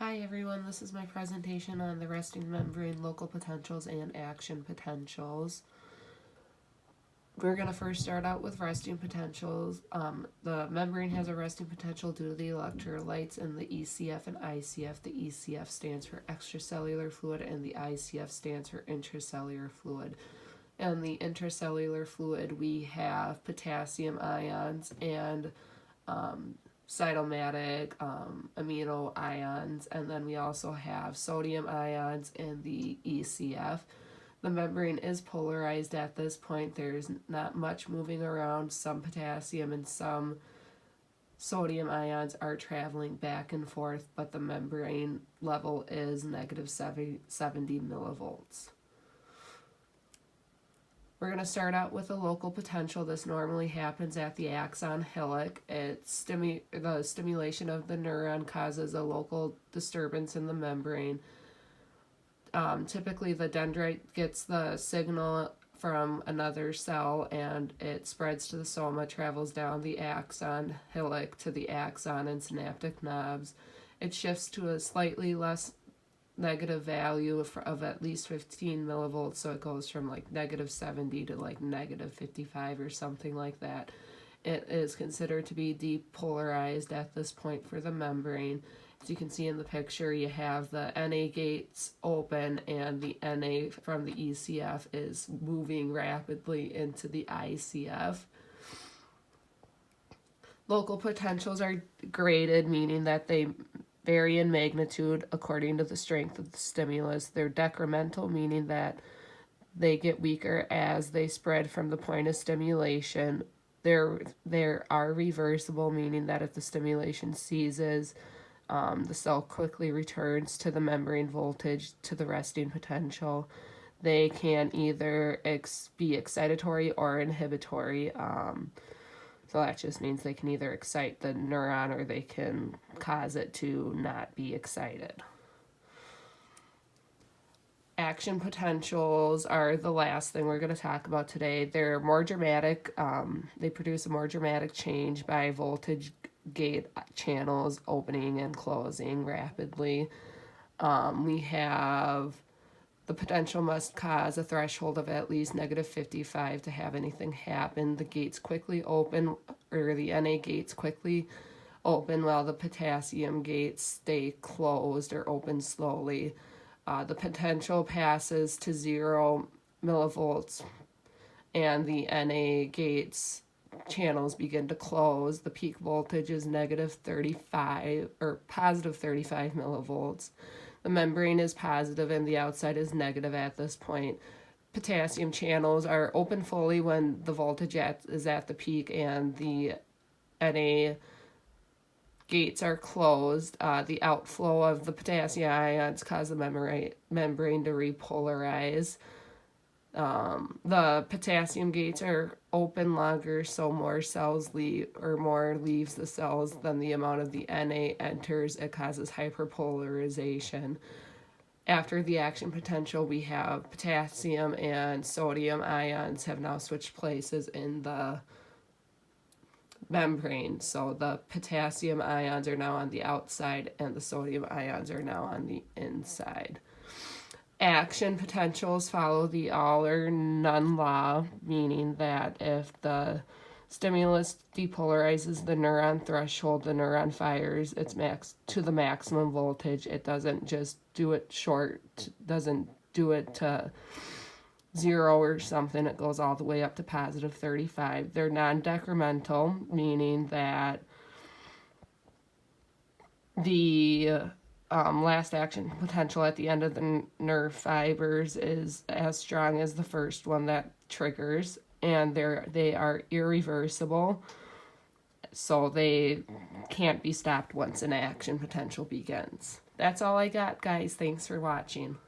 Hi everyone, this is my presentation on the resting membrane local potentials and action potentials. We're going to first start out with resting potentials. The membrane has a resting potential due to the electrolytes in the ECF and ICF. The ECF stands for extracellular fluid and the ICF stands for intracellular fluid. In the intracellular fluid we have potassium ions and cytomatic amino ions, and then we also have sodium ions in the ECF. The membrane is polarized at this point. There's not much moving around. Some potassium and some sodium ions are traveling back and forth, but the membrane level is negative 70 millivolts. We're going to start out with a local potential. This normally happens at the axon hillock. The stimulation of the neuron causes a local disturbance in the membrane. Typically the dendrite gets the signal from another cell and it spreads to the soma, travels down the axon hillock to the axon and synaptic knobs. It shifts to a slightly less negative value of at least 15 millivolts, so it goes from like negative 70 to like negative 55 or something like that. It is considered to be depolarized at this point for the membrane. As you can see in the picture, you have the Na gates open and the Na from the ECF is moving rapidly into the ICF. Local potentials are graded, meaning that they vary in magnitude according to the strength of the stimulus. They're decremental, meaning that they get weaker as they spread from the point of stimulation. There are reversible, meaning that if the stimulation ceases, the cell quickly returns to the membrane voltage to the resting potential. They can either be excitatory or inhibitory. So that just means they can either excite the neuron or they can cause it to not be excited. Action potentials are the last thing we're going to talk about today. They're more dramatic. They produce a more dramatic change by voltage gate channels opening and closing rapidly. We have the potential must cause a threshold of at least negative 55 to have anything happen. The gates quickly open, or the Na gates quickly open while the potassium gates stay closed or open slowly. The potential passes to 0 millivolts and the Na gates channels begin to close. The peak voltage is negative 35 or positive 35 millivolts. The membrane is positive and the outside is negative at this point. Potassium channels are open fully when the voltage is at the peak and the Na gates are closed. The outflow of the potassium ions cause the membrane to repolarize. The potassium gates are open longer, so more cells leave, or more leaves the cells than the amount of the Na enters. It causes hyperpolarization. After the action potential, we have potassium and sodium ions have now switched places in the membrane. So the potassium ions are now on the outside and the sodium ions are now on the inside. Action potentials follow the all or none law, meaning that if the stimulus depolarizes the neuron threshold, the neuron fires its to the maximum voltage. It doesn't just do it short, doesn't do it to 0 or something. It goes all the way up to positive 35. They're non-decremental, meaning that the last action potential at the end of the nerve fibers is as strong as the first one that triggers, and they are irreversible, so they can't be stopped once an action potential begins. That's all I got, guys. Thanks for watching.